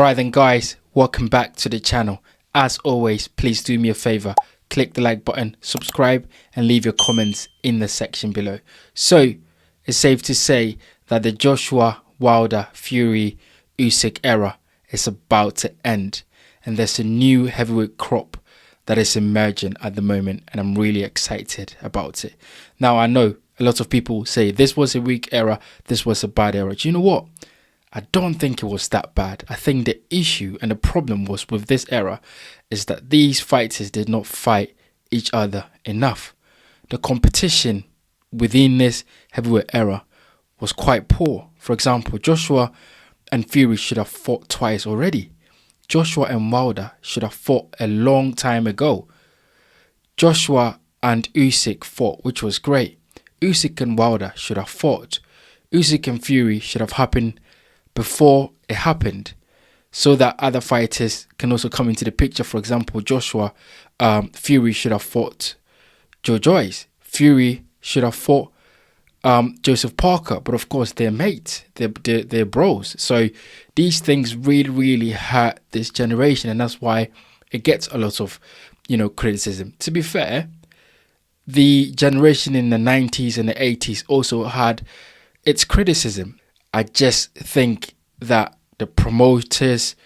Alright then guys, welcome back to the channel. As always, please do me a favor, click the like button, subscribe and leave your comments in the section below. So, it's safe to say that the Joshua, Wilder, Fury, Usyk era is about to end. And there's a new heavyweight crop that is emerging at the moment, and I'm really excited about it. Now, I know a lot of people say this was a weak era, this was a bad era. Do you know what? I don't think it was that bad. I think the issue and the problem was with this era is that these fighters did not fight each other enough. The competition within this heavyweight era was quite poor. For example, Joshua and Fury should have fought twice already. Joshua and Wilder should have fought a long time ago. Joshua and Usyk fought, which was great. Usyk and Wilder should have fought. Usyk and Fury should have happened before it happened, so that other fighters can also come into the picture. For example, Joshua, Fury should have fought Joe Joyce. Fury should have fought Joseph Parker, but of course they're mates, they're bros. So these things really hurt this generation, and that's why it gets a lot of criticism. To be fair, the generation in the 90s and the 80s also had its criticism. I just think that the promoters,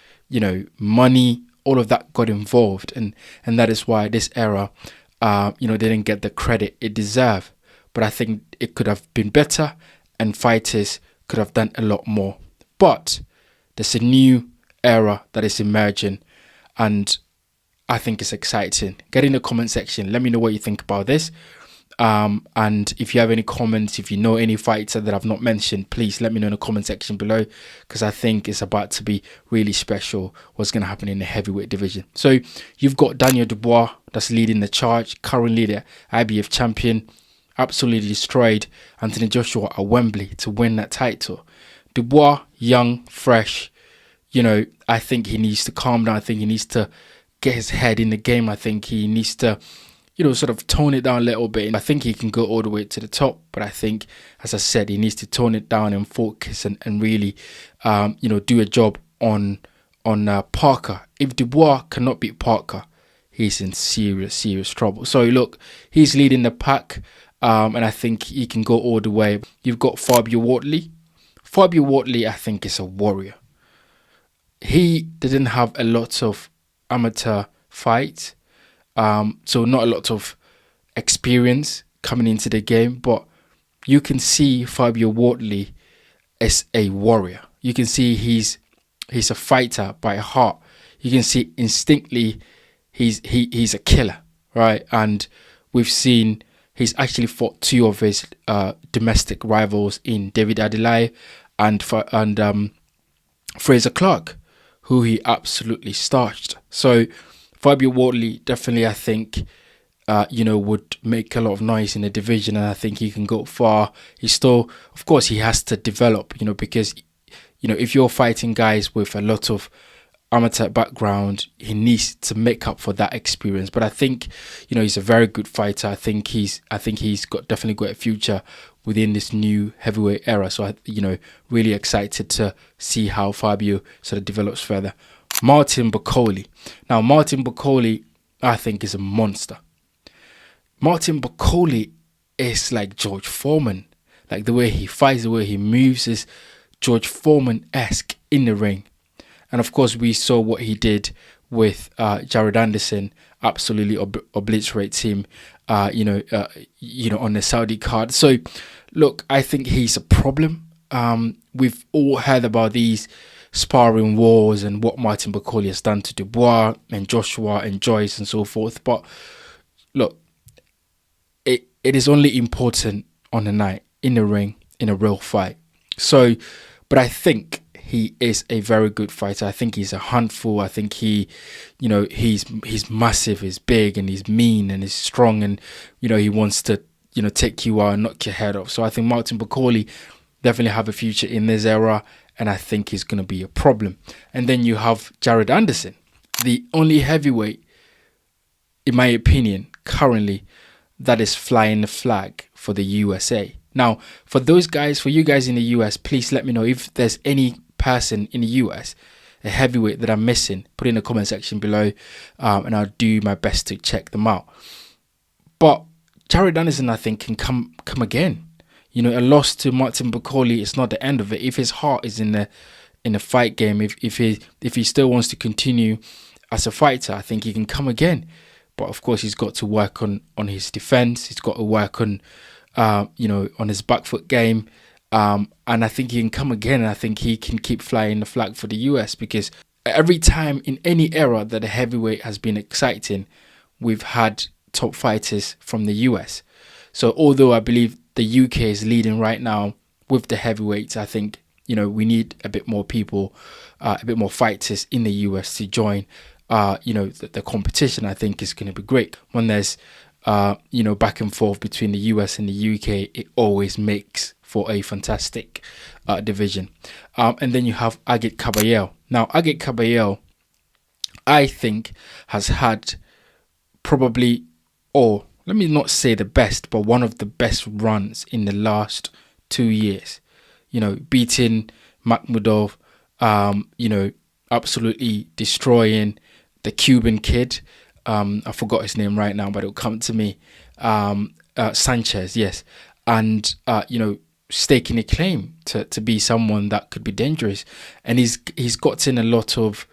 money, all of that got involved, and that is why this era didn't get the credit it deserved. But I think it could have been better, and fighters could have done a lot more. But there's a new era that is emerging, and I think it's exciting. Get in the comment section. Let me know what you think about this. And if you have any comments, if you know any fighter that I've not mentioned, please let me know in the comment section below, because I think it's about to be really special what's going to happen in the heavyweight division. So you've got Daniel Dubois that's leading the charge, currently the IBF champion, absolutely destroyed Anthony Joshua at Wembley to win that title. Dubois, young, fresh, I think he needs to calm down. I think he needs to get his head in the game. I think he needs to sort of tone it down a little bit. I think he can go all the way to the top, but I think, as I said, he needs to tone it down and focus and really, do a job on Parker. If Dubois cannot beat Parker, he's in serious trouble. So look, he's leading the pack, and I think he can go all the way. You've got Fabio Watley. Fabio Watley, I think, is a warrior. He didn't have a lot of amateur fights. So not a lot of experience coming into the game, but you can see Fabio Watley as a warrior. You can see he's a fighter by heart. You can see instinctively he's a killer, right? And we've seen he's actually fought two of his domestic rivals in David Adelia and Fraser Clark, who he absolutely starched. So Fabio Watley definitely, I think, would make a lot of noise in the division, and I think he can go far. He still, of course, he has to develop, because, if you're fighting guys with a lot of amateur background, he needs to make up for that experience. But I think, he's a very good fighter. I think he's definitely got a future within this new heavyweight era. So really excited to see how Fabio sort of develops further. Martin Bakole. Now, Martin Bakole, I think, is a monster. Martin Bakole is like George Foreman. Like the way he fights, the way he moves is George Foreman-esque in the ring. And of course, we saw what he did with Jared Anderson. Absolutely obliterates him, on the Saudi card. So, look, I think he's a problem. We've all heard about these sparring wars and what Martin Bakole has done to Dubois and Joshua and Joyce and so forth. But look, it is only important on the night, in the ring, in a real fight. So, but I think he is a very good fighter. I think he's a handful. I think he's massive, he's big, and he's mean, and he's strong, and he wants to take you out and knock your head off. So I think Martin Bakole definitely have a future in this era, and I think he's going to be a problem. And then you have Jared Anderson, the only heavyweight, in my opinion, currently, that is flying the flag for the USA. Now, for you guys in the US, please let me know if there's any person in the US, a heavyweight that I'm missing, put it in the comment section below, and I'll do my best to check them out. But Jared Anderson, I think, can come again. You know, a loss to Martin Bakole is not the end of it. If his heart is in the fight game, if he still wants to continue as a fighter, I think he can come again. But of course, he's got to work on his defense. He's got to work on on his back foot game. And I think he can come again. And I think he can keep flying the flag for the US, because every time in any era that a heavyweight has been exciting, we've had top fighters from the US. So although I believe the UK is leading right now with the heavyweights, I think, we need a bit more people, a bit more fighters in the US to join, the competition. I think is going to be great. When there's, back and forth between the US and the UK, it always makes for a fantastic division. And then you have Agit Kabale. Now, Agit Kabale, I think, has had probably, or let me not say the best, but one of the best runs in the last 2 years. Beating Makhmudov, absolutely destroying the Cuban kid. I forgot his name right now, but it'll come to me. Sanchez, yes. And, staking a claim to be someone that could be dangerous. And he's gotten a lot of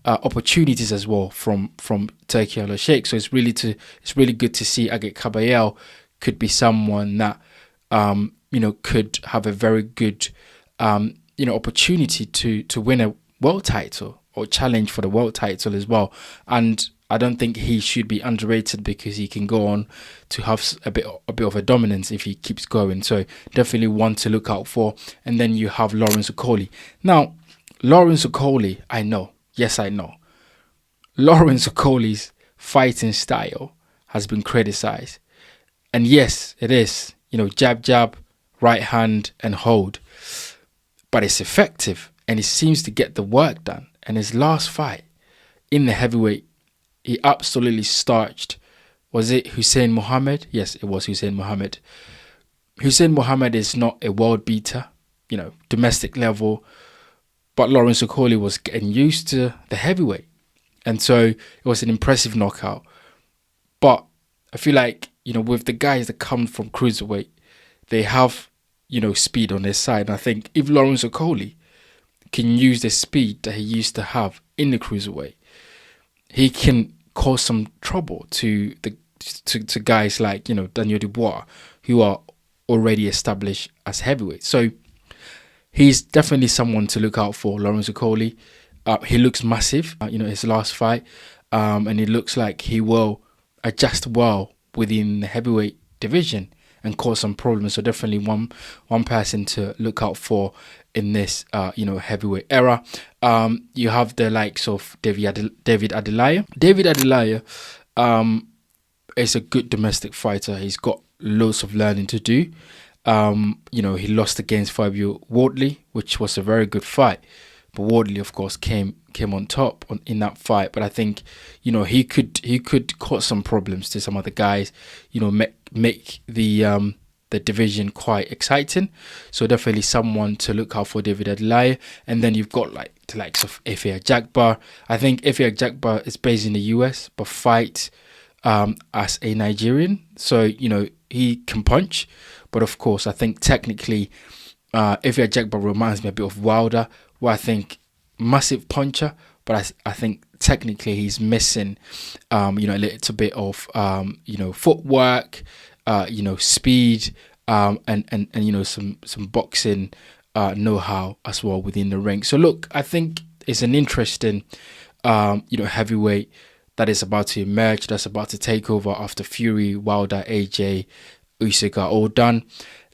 opportunities as well from Turki Al-Sheikh. So it's really good to see Agit Kabale could be someone that could have a very good opportunity to win a world title or challenge for the world title as well. And I don't think he should be underrated, because he can go on to have a bit of a dominance if he keeps going. So definitely one to look out for. And then you have Lawrence Okolie. Now, Lawrence Okolie, I know. Yes, I know. Lawrence Okolie's fighting style has been criticized. And yes, it is. Jab, jab, right hand and hold. But it's effective, and he seems to get the work done. And his last fight in the heavyweight, he absolutely starched. Was it Hussein Mohammed? Yes, it was Hussein Mohammed. Hussein Mohammed is not a world beater, domestic level. But Lawrence Okolie was getting used to the heavyweight. And so it was an impressive knockout. But I feel like, with the guys that come from cruiserweight, they have, speed on their side. And I think if Lawrence Okolie can use the speed that he used to have in the cruiserweight, he can cause some trouble to guys like, Daniel Dubois, who are already established as heavyweights. So he's definitely someone to look out for, Lawrence Okolie. He looks massive, his last fight, and it looks like he will adjust well within the heavyweight division and cause some problems. So definitely one person to look out for in this, heavyweight era. You have the likes of David Adelia. David Adelia is a good domestic fighter. He's got loads of learning to do. He lost against Fabio Watley, which was a very good fight. But Watley, of course, came on top in that fight. But I think, he could cause some problems to some other guys. Make the division quite exciting. So definitely someone to look out for, David Adelia. And then you've got the likes of Femi Jackar. I think Femi Jackar is based in the US, but fights as a Nigerian. So he can punch. But of course, I think technically, Femi Jackar reminds me a bit of Wilder, where I think massive puncher, but I think technically he's missing, a little bit of, footwork, speed, and some boxing know-how as well within the ring. So look, I think it's an interesting, heavyweight that is about to emerge, that's about to take over after Fury, Wilder, AJ, Usyk are all done.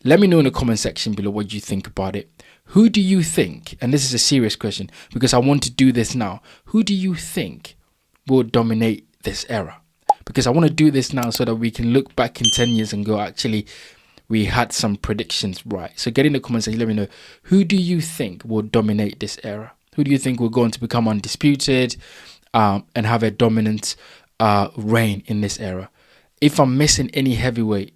Let me know in the comment section below what you think about it. Who do you think, and this is a serious question because I want to do this now, who do you think will dominate this era? Because I want to do this now so that we can look back in 10 years and go, actually, we had some predictions right. So get in the comment section, let me know, who do you think will dominate this era? Who do you think will go on to become undisputed and have a dominant reign in this era? If I'm missing any heavyweight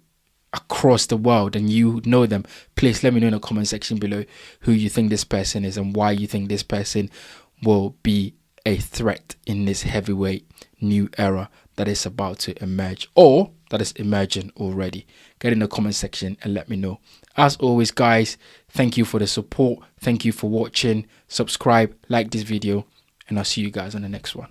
across the world and you know them, please let me know in the comment section below who you think this person is and why you think this person will be a threat in this heavyweight new era that is about to emerge, or that is emerging already? Get in the comment section and let me know. As always, guys, thank you for the support. Thank you for watching. Subscribe, like this video, and I'll see you guys on the next one.